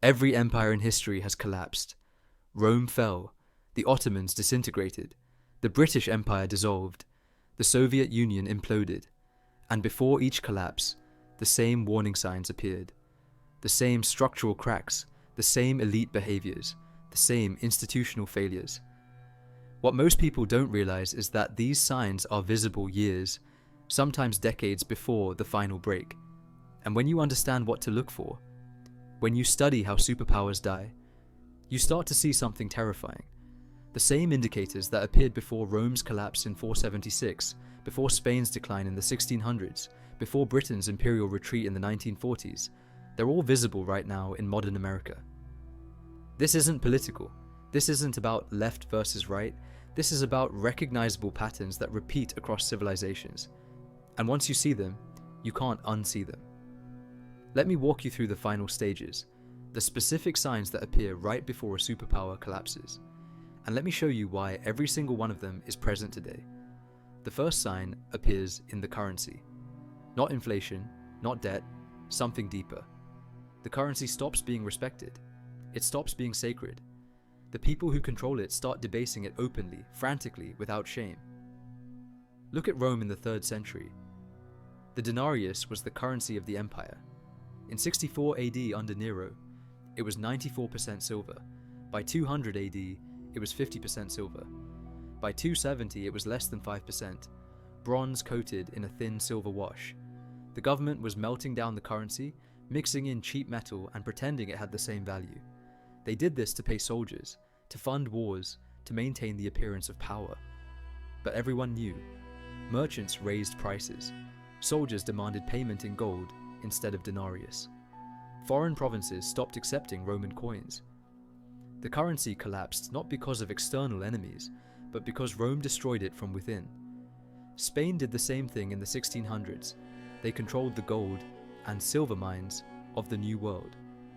Every empire in history has collapsed. Rome fell, the Ottomans disintegrated, the British Empire dissolved, the Soviet Union imploded, and before each collapse, the same warning signs appeared. The same structural cracks, the same elite behaviors, the same institutional failures. What most people don't realize is that these signs are visible years, sometimes decades before the final break. And when you understand what to look for, when you study how superpowers die, you start to see something terrifying. The same indicators that appeared before Rome's collapse in 476, before Spain's decline in the 1600s, before Britain's imperial retreat in the 1940s, they're all visible right now in modern America. This isn't political. This isn't about left versus right. This is about recognizable patterns that repeat across civilizations. And once you see them, you can't unsee them. Let me walk you through the final stages, the specific signs that appear right before a superpower collapses. And let me show you why every single one of them is present today. The first sign appears in the currency. Not inflation, not debt, something deeper. The currency stops being respected. It stops being sacred. The people who control it start debasing it openly, frantically, without shame. Look at Rome in the 3rd century. The denarius was the currency of the empire. In 64 AD under Nero, it was 94% silver. By 200 AD, it was 50% silver. By 270, it was less than 5%, bronze coated in a thin silver wash. The government was melting down the currency, mixing in cheap metal and pretending it had the same value. They did this to pay soldiers, to fund wars, to maintain the appearance of power. But everyone knew. Merchants raised prices. Soldiers demanded payment in gold instead of denarius. Foreign provinces stopped accepting Roman coins. The currency collapsed not because of external enemies, but because Rome destroyed it from within. Spain did the same thing in the 1600s. They controlled the gold and silver mines of the New World,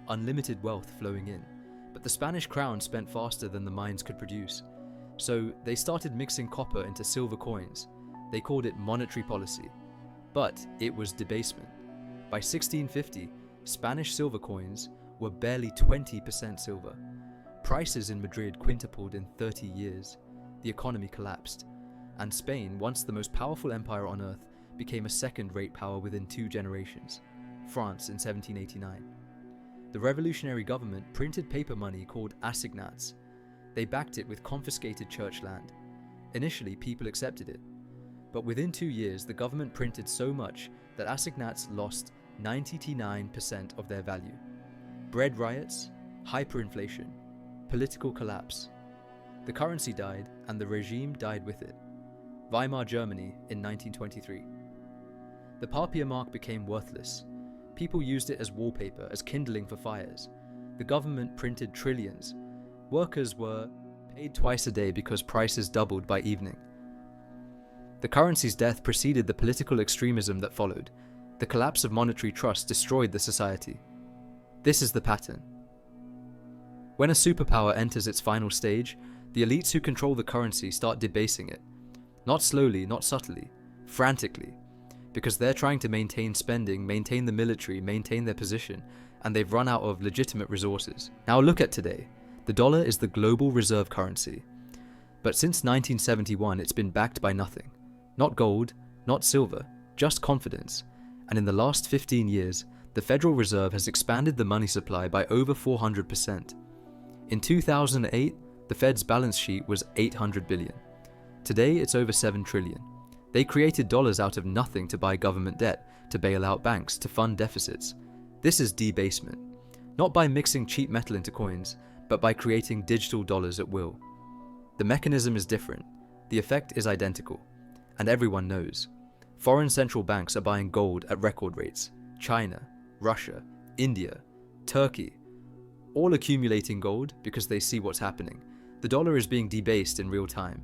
unlimited wealth flowing in. But the Spanish crown spent faster than the mines could produce. So they started mixing copper into silver coins. They called it monetary policy. But it was debasement. By 1650, Spanish silver coins were barely 20% silver. Prices in Madrid quintupled in 30 years. The economy collapsed. And Spain, once the most powerful empire on earth, became a second-rate power within 2 generations. France in 1789. The revolutionary government printed paper money called assignats. They backed it with confiscated church land. Initially, people accepted it. But within 2 years, the government printed so much that assignats lost 99% of their value. Bread riots, hyperinflation, political collapse. The currency died, and the regime died with it. Weimar Germany in 1923. The papier mark became worthless. People used it as wallpaper, as kindling for fires. The government printed trillions. Workers were paid twice a day because prices doubled by evening. The currency's death preceded the political extremism that followed. The collapse of monetary trust destroyed the society. This is the pattern. When a superpower enters its final stage, the elites who control the currency start debasing it. Not slowly, not subtly, frantically. Because they're trying to maintain spending, maintain the military, maintain their position, and they've run out of legitimate resources. Now look at today. The dollar is the global reserve currency. But since 1971, it's been backed by nothing. Not gold, not silver, just confidence. And in the last 15 years, the Federal Reserve has expanded the money supply by over 400%. In 2008, the Fed's balance sheet was 800 billion. Today, it's over 7 trillion. They created dollars out of nothing to buy government debt, to bail out banks, to fund deficits. This is debasement. Not by mixing cheap metal into coins, but by creating digital dollars at will. The mechanism is different. The effect is identical. And everyone knows. Foreign central banks are buying gold at record rates. China, Russia, India, Turkey, all accumulating gold because they see what's happening. The dollar is being debased in real time.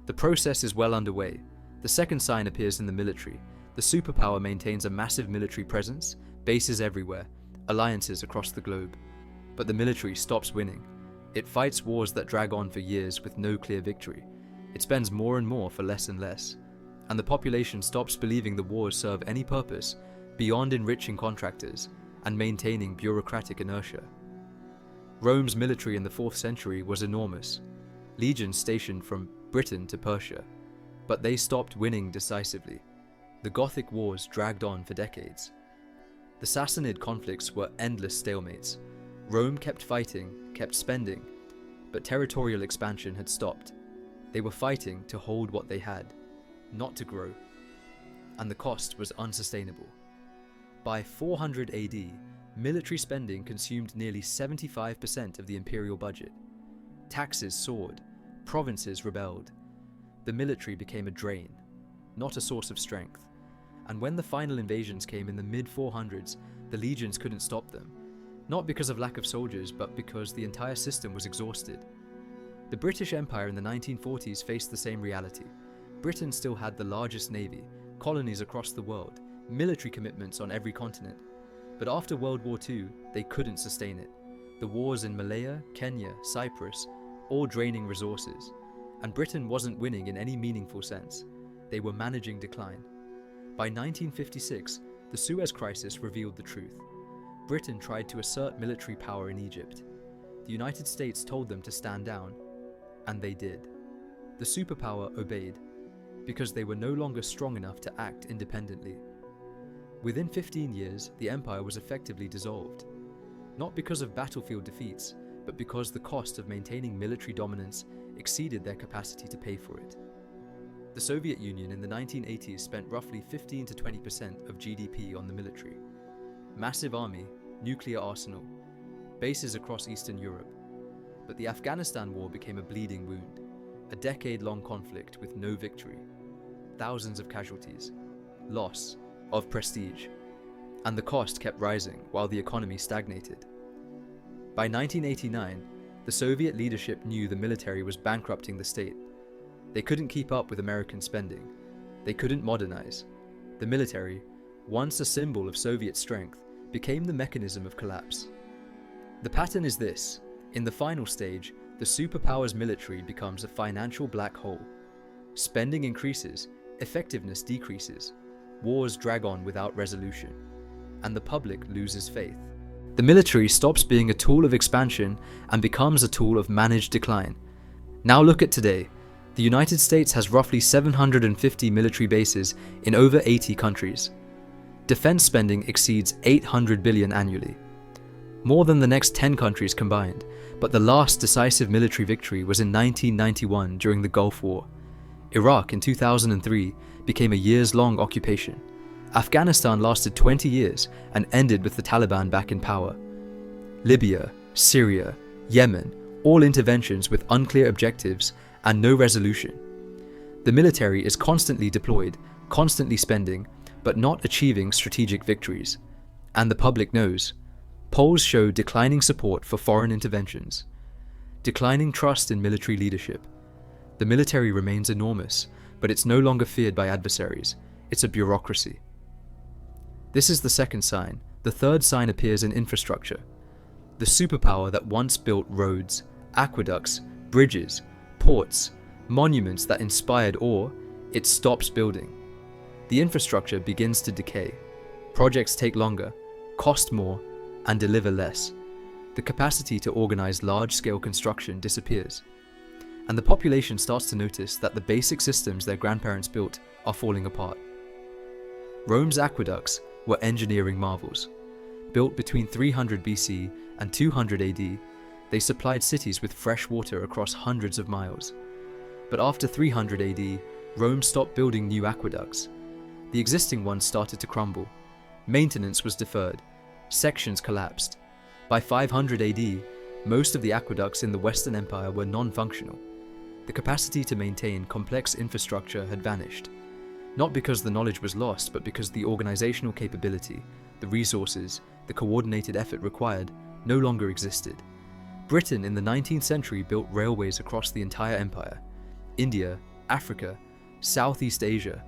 The process is well underway. The second sign appears in the military. The superpower maintains a massive military presence, bases everywhere, alliances across the globe. But the military stops winning. It fights wars that drag on for years with no clear victory. It spends more and more for less and less. And the population stops believing the wars serve any purpose beyond enriching contractors and maintaining bureaucratic inertia. Rome's military in the 4th century was enormous, legions stationed from Britain to Persia, but they stopped winning decisively. The Gothic wars dragged on for decades. The Sassanid conflicts were endless stalemates. Rome kept fighting, kept spending, but territorial expansion had stopped. They were fighting to hold what they had, not to grow, and the cost was unsustainable. By 400 AD, military spending consumed nearly 75% of the imperial budget. Taxes soared, provinces rebelled. The military became a drain, not a source of strength. And when the final invasions came in the mid-400s, the legions couldn't stop them, not because of lack of soldiers, but because the entire system was exhausted. The British Empire in the 1940s faced the same reality. Britain still had the largest navy, colonies across the world, military commitments on every continent. But after World War II, they couldn't sustain it. The wars in Malaya, Kenya, Cyprus, all draining resources. And Britain wasn't winning in any meaningful sense. They were managing decline. By 1956, the Suez Crisis revealed the truth. Britain tried to assert military power in Egypt. The United States told them to stand down, and they did. The superpower obeyed, because they were no longer strong enough to act independently. Within 15 years, the empire was effectively dissolved. Not because of battlefield defeats, but because the cost of maintaining military dominance exceeded their capacity to pay for it. The Soviet Union in the 1980s spent roughly 15 to 20% of GDP on the military. Massive army, nuclear arsenal, bases across Eastern Europe. But the Afghanistan war became a bleeding wound, a decade-long conflict with no victory, thousands of casualties, loss of prestige, and the cost kept rising while the economy stagnated. By 1989, the Soviet leadership knew the military was bankrupting the state. They couldn't keep up with American spending. They couldn't modernize. The military, once a symbol of Soviet strength, became the mechanism of collapse. The pattern is this. In the final stage, the superpower's military becomes a financial black hole. Spending increases, effectiveness decreases, wars drag on without resolution, and the public loses faith. The military stops being a tool of expansion and becomes a tool of managed decline. Now look at today. The United States has roughly 750 military bases in over 80 countries. Defense spending exceeds $800 billion annually, more than the next 10 countries combined, but the last decisive military victory was in 1991 during the Gulf War. Iraq in 2003 became a years-long occupation. Afghanistan lasted 20 years and ended with the Taliban back in power. Libya, Syria, Yemen, all interventions with unclear objectives and no resolution. The military is constantly deployed, constantly spending, but not achieving strategic victories. And the public knows. Polls show declining support for foreign interventions, declining trust in military leadership. The military remains enormous, but it's no longer feared by adversaries. It's a bureaucracy. This is the second sign. The third sign appears in infrastructure. The superpower that once built roads, aqueducts, bridges, ports, monuments that inspired awe, it stops building. The infrastructure begins to decay. Projects take longer, cost more, and deliver less. The capacity to organize large-scale construction disappears. And the population starts to notice that the basic systems their grandparents built are falling apart. Rome's aqueducts were engineering marvels. Built between 300 BC and 200 AD, they supplied cities with fresh water across hundreds of miles. But after 300 AD, Rome stopped building new aqueducts. The existing ones started to crumble. Maintenance was deferred. Sections collapsed. By 500 AD, most of the aqueducts in the Western Empire were non-functional. The capacity to maintain complex infrastructure had vanished. Not because the knowledge was lost, but because the organizational capability, the resources, the coordinated effort required no longer existed. Britain in the 19th century built railways across the entire empire. India, Africa, Southeast Asia,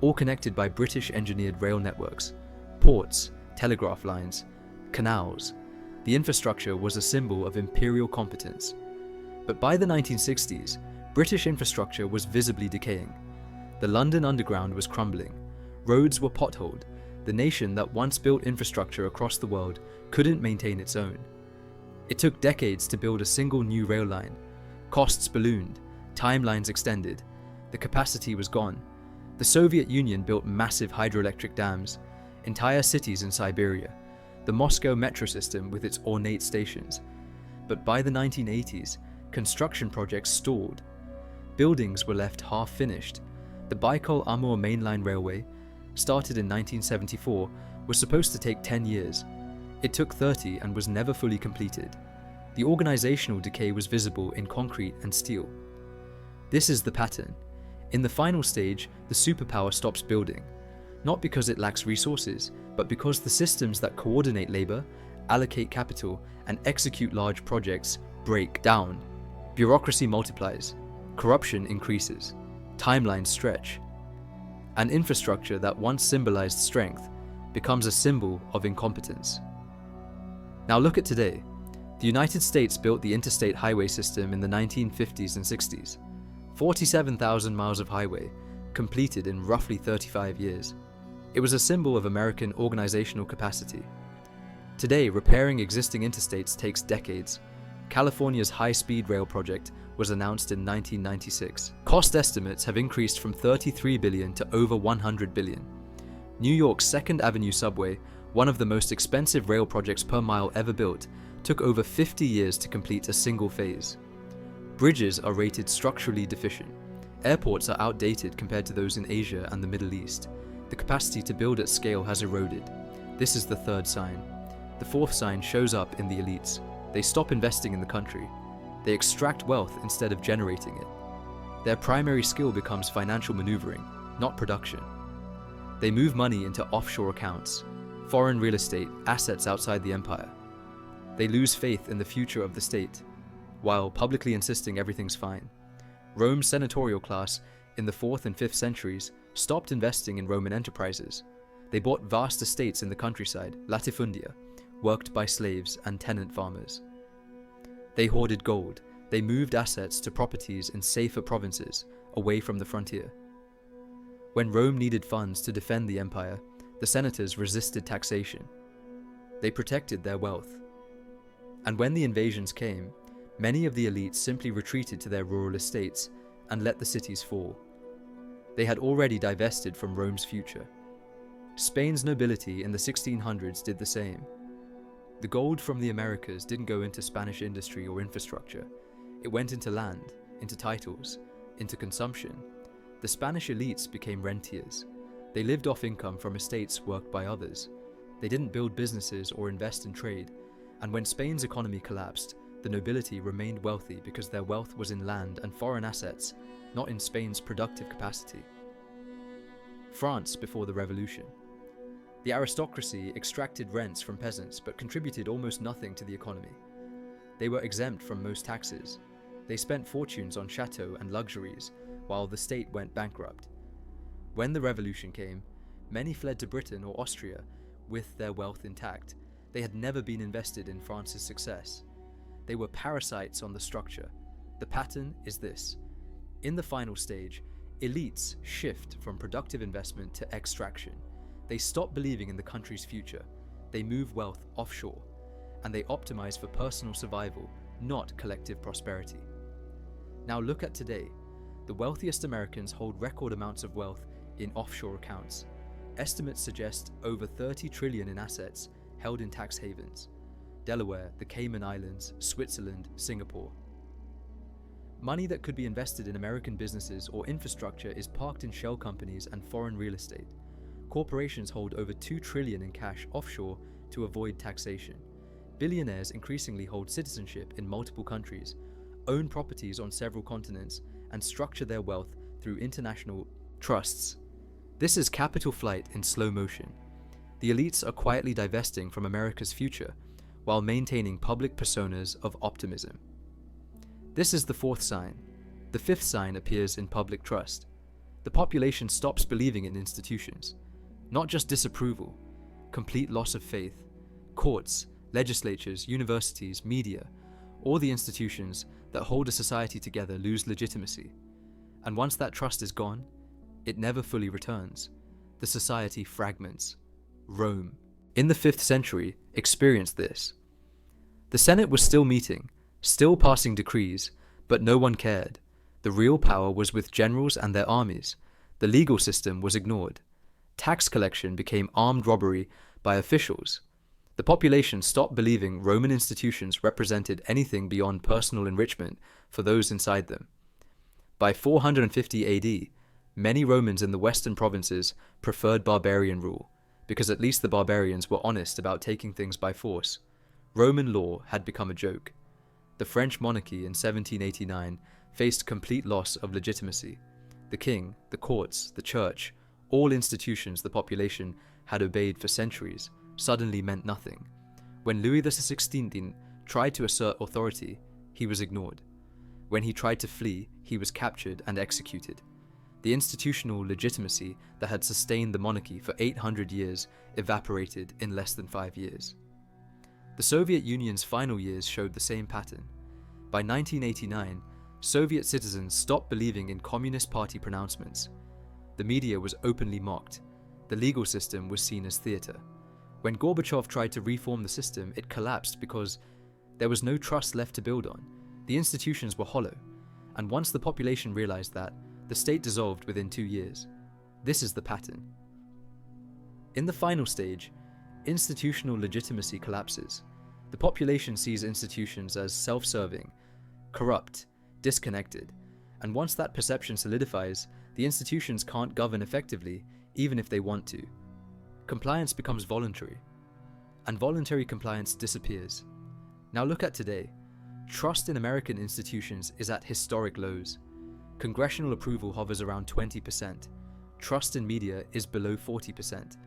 all connected by British-engineered rail networks, ports, telegraph lines, canals. The infrastructure was a symbol of imperial competence. But by the 1960s, British infrastructure was visibly decaying. The London Underground was crumbling. Roads were potholed. The nation that once built infrastructure across the world couldn't maintain its own. It took decades to build a single new rail line. Costs ballooned, timelines extended, the capacity was gone. The Soviet Union built massive hydroelectric dams, entire cities in Siberia, the Moscow metro system with its ornate stations. But by the 1980s, construction projects stalled. Buildings were left half-finished. The Baikal-Amur mainline railway, started in 1974, was supposed to take 10 years. It took 30 and was never fully completed. The organizational decay was visible in concrete and steel. This is the pattern. In the final stage, the superpower stops building, not because it lacks resources, but because the systems that coordinate labor, allocate capital, and execute large projects break down. Bureaucracy multiplies, corruption increases, timelines stretch. An infrastructure that once symbolized strength becomes a symbol of incompetence. Now look at today. The United States built the interstate highway system in the 1950s and 60s. 47,000 miles of highway, completed in roughly 35 years. It was a symbol of American organizational capacity. Today, repairing existing interstates takes decades. California's high-speed rail project was announced in 1996. Cost estimates have increased from $33 billion to over $100 billion. New York's 2nd Avenue subway, one of the most expensive rail projects per mile ever built, took over 50 years to complete a single phase. Bridges are rated structurally deficient. Airports are outdated compared to those in Asia and the Middle East. The capacity to build at scale has eroded. This is the third sign. The fourth sign shows up in the elites. They stop investing in the country. They extract wealth instead of generating it. Their primary skill becomes financial maneuvering, not production. They move money into offshore accounts, foreign real estate, assets outside the empire. They lose faith in the future of the state, while publicly insisting everything's fine. Rome's senatorial class, in the 4th and 5th centuries, stopped investing in Roman enterprises. They bought vast estates in the countryside, latifundia, worked by slaves and tenant farmers. They hoarded gold. They moved assets to properties in safer provinces, away from the frontier. When Rome needed funds to defend the empire, the senators resisted taxation. They protected their wealth. And when the invasions came, many of the elites simply retreated to their rural estates and let the cities fall. They had already divested from Rome's future. Spain's nobility in the 1600s did the same. The gold from the Americas didn't go into Spanish industry or infrastructure. It went into land, into titles, into consumption. The Spanish elites became rentiers. They lived off income from estates worked by others. They didn't build businesses or invest in trade. And when Spain's economy collapsed, the nobility remained wealthy because their wealth was in land and foreign assets, not in Spain's productive capacity. France before the revolution. The aristocracy extracted rents from peasants but contributed almost nothing to the economy. They were exempt from most taxes. They spent fortunes on chateaux and luxuries, while the state went bankrupt. When the revolution came, many fled to Britain or Austria with their wealth intact. They had never been invested in France's success. They were parasites on the structure. The pattern is this. In the final stage, elites shift from productive investment to extraction. They stop believing in the country's future. They move wealth offshore, and they optimize for personal survival, not collective prosperity. Now look at today. The wealthiest Americans hold record amounts of wealth in offshore accounts. Estimates suggest over 30 trillion in assets held in tax havens. Delaware, the Cayman Islands, Switzerland, Singapore. Money that could be invested in American businesses or infrastructure is parked in shell companies and foreign real estate. Corporations hold over 2 trillion in cash offshore to avoid taxation. Billionaires increasingly hold citizenship in multiple countries, own properties on several continents, and structure their wealth through international trusts. This is capital flight in slow motion. The elites are quietly divesting from America's future while maintaining public personas of optimism. This is the fourth sign. The fifth sign appears in public trust. The population stops believing in institutions. Not just disapproval, complete loss of faith. Courts, legislatures, universities, media, all the institutions that hold a society together lose legitimacy. And once that trust is gone, it never fully returns. The society fragments. Rome, in the 5th century, experienced this. The Senate was still meeting, still passing decrees, but no one cared. The real power was with generals and their armies. The legal system was ignored. Tax collection became armed robbery by officials. The population stopped believing Roman institutions represented anything beyond personal enrichment for those inside them. By 450 AD, many Romans in the western provinces preferred barbarian rule, because at least the barbarians were honest about taking things by force. Roman law had become a joke. The French monarchy in 1789 faced complete loss of legitimacy. The king, the courts, the church, all institutions the population had obeyed for centuries, suddenly meant nothing. When Louis XVI tried to assert authority, he was ignored. When he tried to flee, he was captured and executed. The institutional legitimacy that had sustained the monarchy for 800 years evaporated in less than 5 years. The Soviet Union's final years showed the same pattern. By 1989, Soviet citizens stopped believing in Communist Party pronouncements. The media was openly mocked. The legal system was seen as theater. When Gorbachev tried to reform the system, it collapsed because there was no trust left to build on. The institutions were hollow. And once the population realized that, the state dissolved within 2 years. This is the pattern. In the final stage, institutional legitimacy collapses. The population sees institutions as self-serving, corrupt, disconnected, and once that perception solidifies, the institutions can't govern effectively, even if they want to. Compliance becomes voluntary, and voluntary compliance disappears. Now look at today. Trust in American institutions is at historic lows. Congressional approval hovers around 20%. Trust in media is below 40%.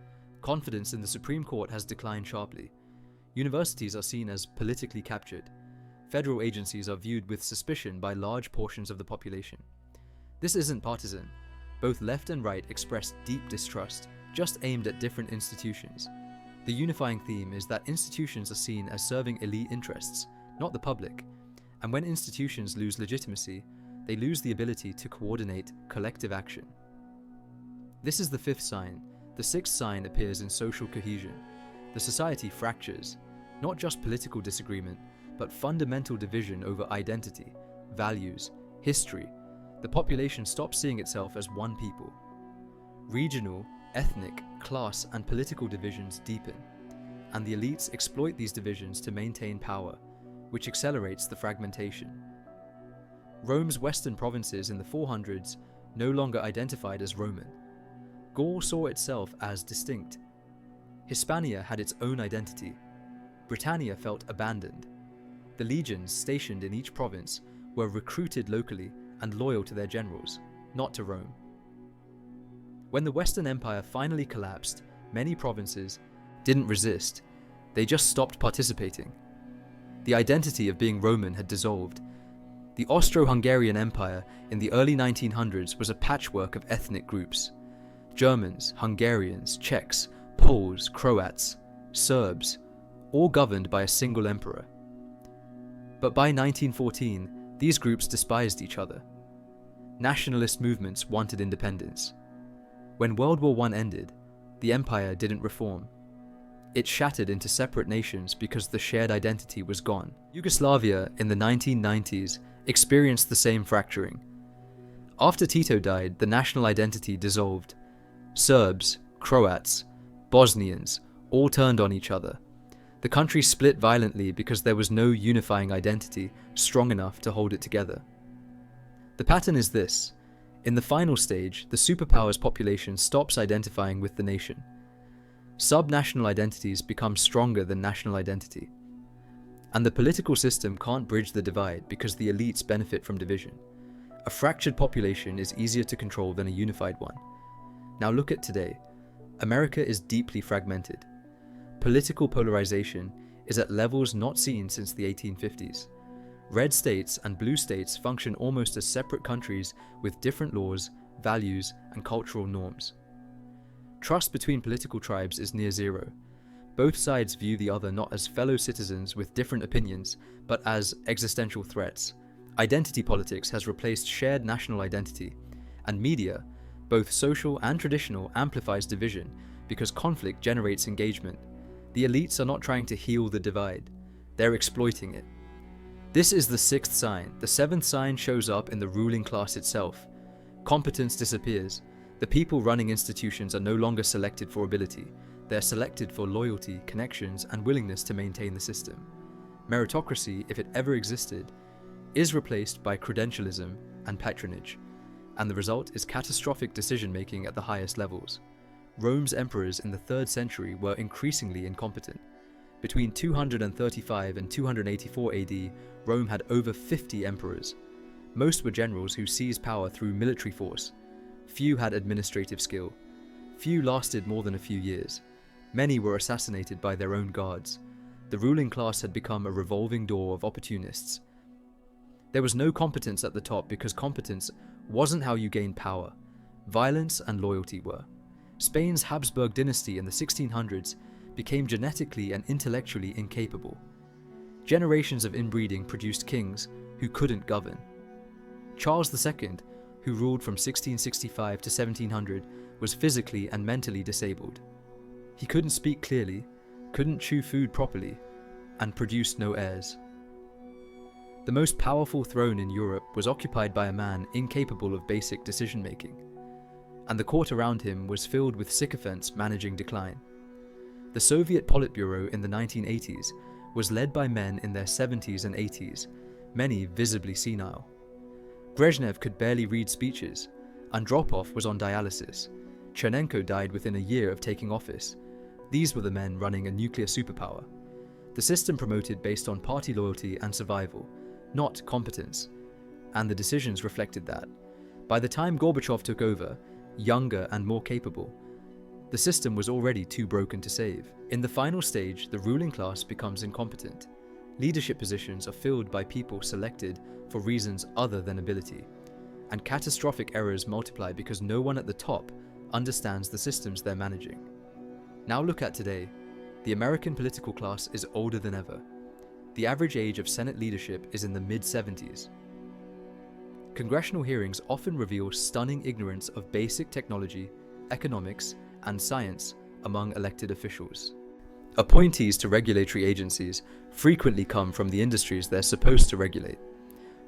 Confidence in the Supreme Court has declined sharply. Universities are seen as politically captured. Federal agencies are viewed with suspicion by large portions of the population. This isn't partisan. Both left and right express deep distrust, just aimed at different institutions. The unifying theme is that institutions are seen as serving elite interests, not the public. And when institutions lose legitimacy, they lose the ability to coordinate collective action. This is the fifth sign. The sixth sign appears in social cohesion. The society fractures, not just political disagreement, but fundamental division over identity, values, history. The population stops seeing itself as one people. Regional, ethnic, class, and political divisions deepen, and the elites exploit these divisions to maintain power, which accelerates the fragmentation. Rome's western provinces in the 400s no longer identified as Roman. Gaul saw itself as distinct. Hispania had its own identity. Britannia felt abandoned. The legions stationed in each province were recruited locally and loyal to their generals, not to Rome. When the Western Empire finally collapsed, many provinces didn't resist, they just stopped participating. The identity of being Roman had dissolved. The Austro-Hungarian Empire in the early 1900s was a patchwork of ethnic groups. Germans, Hungarians, Czechs, Poles, Croats, Serbs, all governed by a single emperor. But by 1914, these groups despised each other. Nationalist movements wanted independence. When World War I ended, the empire didn't reform. It shattered into separate nations because the shared identity was gone. Yugoslavia in the 1990s experienced the same fracturing. After Tito died, the national identity dissolved. Serbs, Croats, Bosnians all turned on each other. The country split violently because there was no unifying identity strong enough to hold it together. The pattern is this. In the final stage, the superpower's population stops identifying with the nation. Subnational identities become stronger than national identity. And the political system can't bridge the divide because the elites benefit from division. A fractured population is easier to control than a unified one. Now look at today. America is deeply fragmented. Political polarization is at levels not seen since the 1850s. Red states and blue states function almost as separate countries with different laws, values, and cultural norms. Trust between political tribes is near zero. Both sides view the other not as fellow citizens with different opinions, but as existential threats. Identity politics has replaced shared national identity, and media, both social and traditional, amplifies division because conflict generates engagement. The elites are not trying to heal the divide. They're exploiting it. This is the sixth sign. The seventh sign shows up in the ruling class itself. Competence disappears. The people running institutions are no longer selected for ability. They're selected for loyalty, connections, and willingness to maintain the system. Meritocracy, if it ever existed, is replaced by credentialism and patronage, and the result is catastrophic decision-making at the highest levels. Rome's emperors in the 3rd century were increasingly incompetent. Between 235 and 284 AD, Rome had over 50 emperors. Most were generals who seized power through military force. Few had administrative skill. Few lasted more than a few years. Many were assassinated by their own guards. The ruling class had become a revolving door of opportunists. There was no competence at the top because competence wasn't how you gained power. Violence and loyalty were. Spain's Habsburg dynasty in the 1600s became genetically and intellectually incapable. Generations of inbreeding produced kings who couldn't govern. Charles II, who ruled from 1665 to 1700, was physically and mentally disabled. He couldn't speak clearly, couldn't chew food properly, and produced no heirs. The most powerful throne in Europe was occupied by a man incapable of basic decision-making, and the court around him was filled with sycophants managing decline. The Soviet Politburo in the 1980s was led by men in their 70s and 80s, many visibly senile. Brezhnev could barely read speeches. Andropov was on dialysis. Chernenko died within a year of taking office. These were the men running a nuclear superpower. The system promoted based on party loyalty and survival, not competence, and the decisions reflected that. By the time Gorbachev took over, younger and more capable, the system was already too broken to save. In the final stage, the ruling class becomes incompetent. Leadership positions are filled by people selected for reasons other than ability, and catastrophic errors multiply because no one at the top understands the systems they're managing. Now look at today. The American political class is older than ever. The average age of Senate leadership is in the mid-70s. Congressional hearings often reveal stunning ignorance of basic technology, economics, and science among elected officials. Appointees to regulatory agencies frequently come from the industries they're supposed to regulate.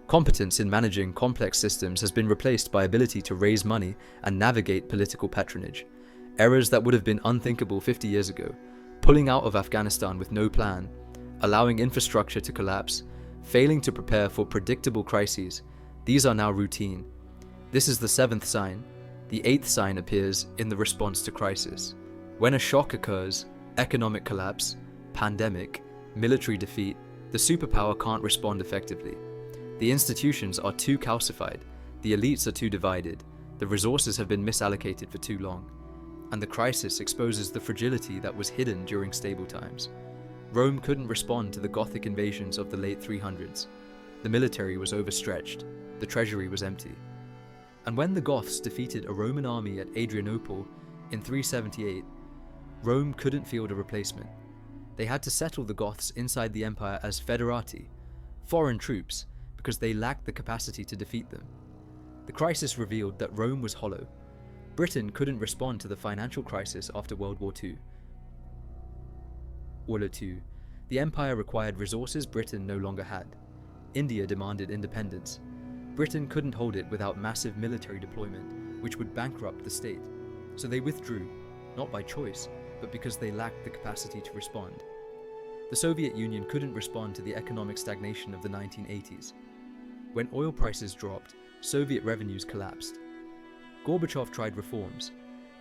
Competence in managing complex systems has been replaced by ability to raise money and navigate political patronage. Errors that would have been unthinkable 50 years ago, pulling out of Afghanistan with no plan, allowing infrastructure to collapse, failing to prepare for predictable crises, these are now routine. This is the seventh sign. The eighth sign appears in the response to crisis. When a shock occurs, economic collapse, pandemic, military defeat, the superpower can't respond effectively. The institutions are too calcified, the elites are too divided, the resources have been misallocated for too long, and the crisis exposes the fragility that was hidden during stable times. Rome couldn't respond to the Gothic invasions of the late 300s. The military was overstretched, the treasury was empty. And when the Goths defeated a Roman army at Adrianople in 378, Rome couldn't field a replacement. They had to settle the Goths inside the empire as federati, foreign troops, because they lacked the capacity to defeat them. The crisis revealed that Rome was hollow. Britain couldn't respond to the financial crisis after World War II. The empire required resources Britain no longer had. India demanded independence. Britain couldn't hold it without massive military deployment, which would bankrupt the state. So they withdrew, not by choice, but because they lacked the capacity to respond. The Soviet Union couldn't respond to the economic stagnation of the 1980s. When oil prices dropped, Soviet revenues collapsed. Gorbachev tried reforms.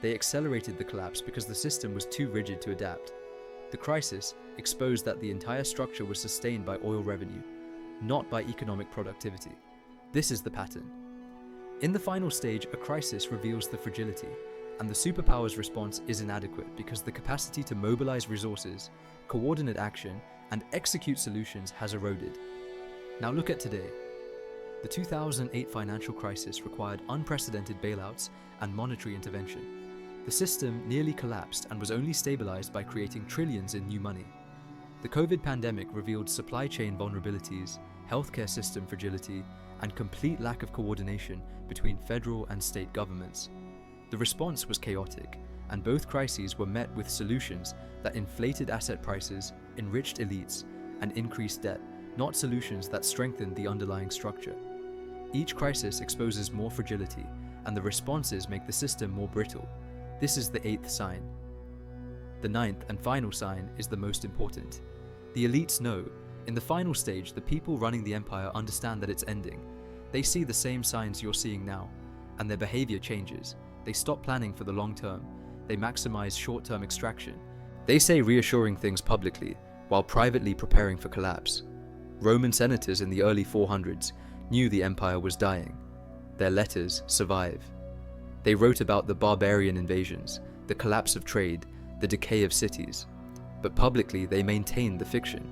They accelerated the collapse because the system was too rigid to adapt. The crisis exposed that the entire structure was sustained by oil revenue, not by economic productivity. This is the pattern. In the final stage, a crisis reveals the fragility, and the superpower's response is inadequate because the capacity to mobilize resources, coordinate action, and execute solutions has eroded. Now look at today. The 2008 financial crisis required unprecedented bailouts and monetary intervention. The system nearly collapsed and was only stabilized by creating trillions in new money. The COVID pandemic revealed supply chain vulnerabilities, healthcare system fragility, and complete lack of coordination between federal and state governments. The response was chaotic, and both crises were met with solutions that inflated asset prices, enriched elites, and increased debt, not solutions that strengthen the underlying structure. Each crisis exposes more fragility, and the responses make the system more brittle. This is the 8th sign. The 9th and final sign is the most important. The elites know, in the final stage, the people running the empire understand that it's ending. They see the same signs you're seeing now, and their behavior changes. They stop planning for the long term. They maximize short-term extraction. They say reassuring things publicly, while privately preparing for collapse. Roman senators in the early 400s knew the empire was dying. Their letters survive. They wrote about the barbarian invasions, the collapse of trade, the decay of cities. But publicly they maintained the fiction.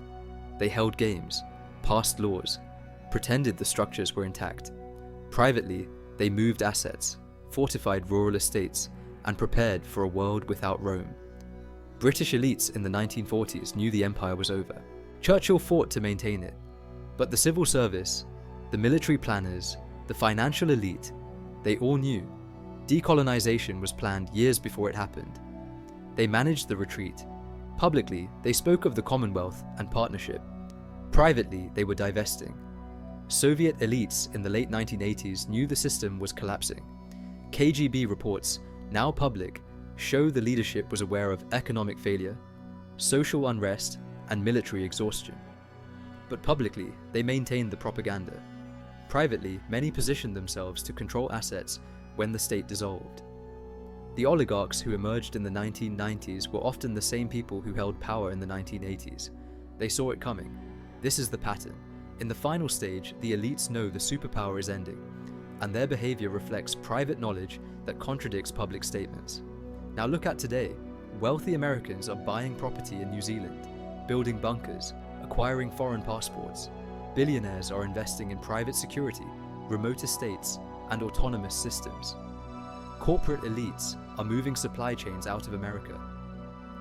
They held games, passed laws, pretended the structures were intact. Privately, they moved assets, fortified rural estates, and prepared for a world without Rome. British elites in the 1940s knew the empire was over. Churchill fought to maintain it. But the civil service, the military planners, the financial elite, they all knew. Decolonization was planned years before it happened. They managed the retreat. Publicly, they spoke of the Commonwealth and partnership. Privately, they were divesting. Soviet elites in the late 1980s knew the system was collapsing. KGB reports, now public, show the leadership was aware of economic failure, social unrest, and military exhaustion. But publicly, they maintained the propaganda. Privately, many positioned themselves to control assets when the state dissolved. The oligarchs who emerged in the 1990s were often the same people who held power in the 1980s. They saw it coming. This is the pattern. In the final stage, the elites know the superpower is ending, and their behavior reflects private knowledge that contradicts public statements. Now look at today. Wealthy Americans are buying property in New Zealand, building bunkers, acquiring foreign passports. Billionaires are investing in private security, remote estates, and autonomous systems. Corporate elites are moving supply chains out of America.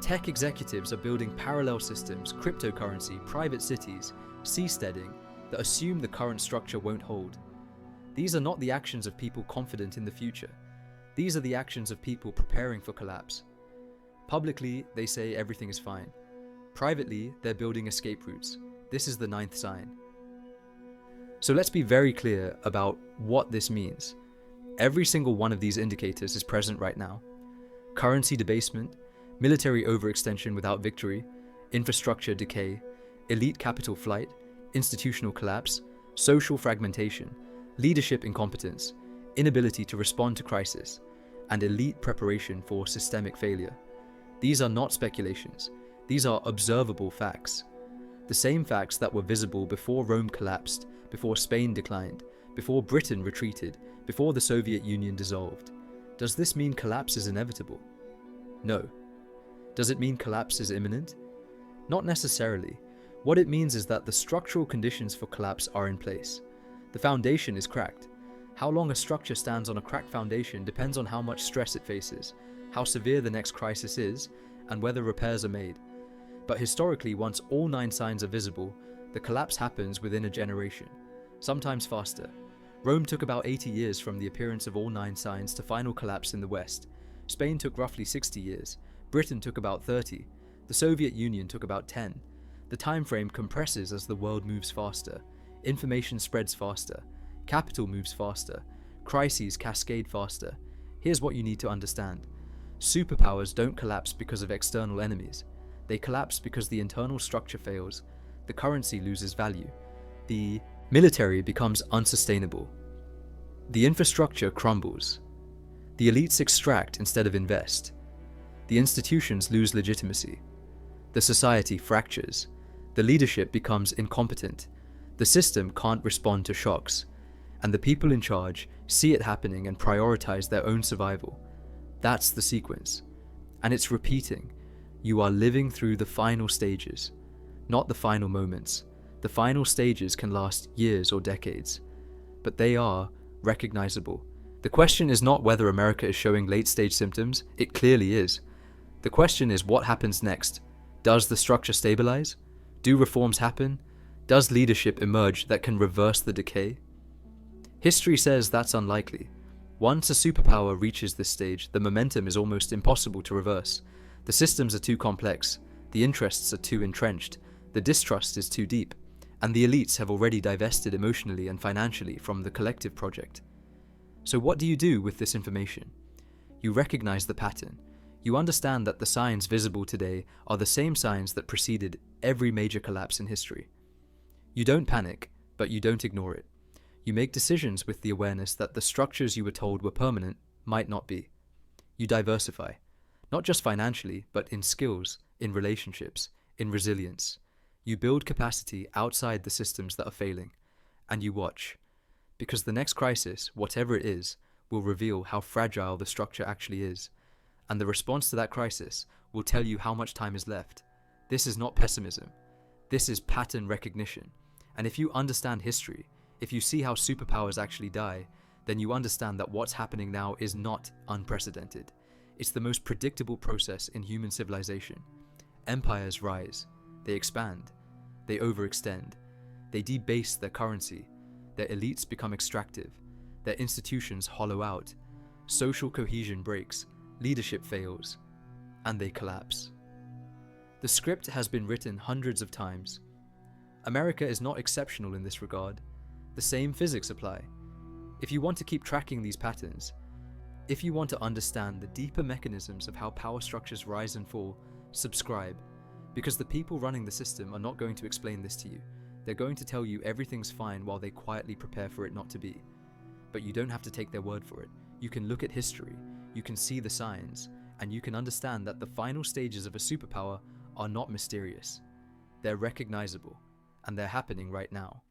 Tech executives are building parallel systems, cryptocurrency, private cities, seasteading that assume the current structure won't hold. These are not the actions of people confident in the future. These are the actions of people preparing for collapse. Publicly, they say everything is fine. Privately, they're building escape routes. This is the 9th sign. So let's be very clear about what this means. Every single one of these indicators is present right now. Currency debasement, military overextension without victory, infrastructure decay, elite capital flight, institutional collapse, social fragmentation, leadership incompetence, inability to respond to crisis, and elite preparation for systemic failure. These are not speculations. These are observable facts. The same facts that were visible before Rome collapsed, before Spain declined, before Britain retreated, before the Soviet Union dissolved. Does this mean collapse is inevitable? No. Does it mean collapse is imminent? Not necessarily. What it means is that the structural conditions for collapse are in place. The foundation is cracked. How long a structure stands on a cracked foundation depends on how much stress it faces, how severe the next crisis is, and whether repairs are made. But historically, once all 9 signs are visible, the collapse happens within a generation, sometimes faster. Rome took about 80 years from the appearance of all 9 signs to final collapse in the West. Spain took roughly 60 years. Britain took about 30. The Soviet Union took about 10. The time frame compresses as the world moves faster. Information spreads faster. Capital moves faster. Crises cascade faster. Here's what you need to understand. Superpowers don't collapse because of external enemies. They collapse because the internal structure fails. The currency loses value. The military becomes unsustainable. The infrastructure crumbles. The elites extract instead of invest. The institutions lose legitimacy. The society fractures. The leadership becomes incompetent. The system can't respond to shocks. And the people in charge see it happening and prioritize their own survival. That's the sequence. And it's repeating. You are living through the final stages, not the final moments. The final stages can last years or decades, but they are recognizable. The question is not whether America is showing late-stage symptoms. It clearly is. The question is what happens next. Does the structure stabilize? Do reforms happen? Does leadership emerge that can reverse the decay? History says that's unlikely. Once a superpower reaches this stage, the momentum is almost impossible to reverse. The systems are too complex. The interests are too entrenched. The distrust is too deep, and the elites have already divested emotionally and financially from the collective project. So what do you do with this information? You recognize the pattern. You understand that the signs visible today are the same signs that preceded every major collapse in history. You don't panic, but you don't ignore it. You make decisions with the awareness that the structures you were told were permanent might not be. You diversify, not just financially, but in skills, in relationships, in resilience. You build capacity outside the systems that are failing, and you watch. Because the next crisis, whatever it is, will reveal how fragile the structure actually is, and the response to that crisis will tell you how much time is left. This is not pessimism. This is pattern recognition. And if you understand history, if you see how superpowers actually die, then you understand that what's happening now is not unprecedented. It's the most predictable process in human civilization. Empires rise, they expand, they overextend, they debase their currency, their elites become extractive, their institutions hollow out, social cohesion breaks, leadership fails, and they collapse. The script has been written hundreds of times. America is not exceptional in this regard. The same physics apply. If you want to keep tracking these patterns, if you want to understand the deeper mechanisms of how power structures rise and fall, subscribe, because the people running the system are not going to explain this to you. They're going to tell you everything's fine while they quietly prepare for it not to be. But you don't have to take their word for it. You can look at history, you can see the signs, and you can understand that the final stages of a superpower are not mysterious. They're recognizable, and they're happening right now.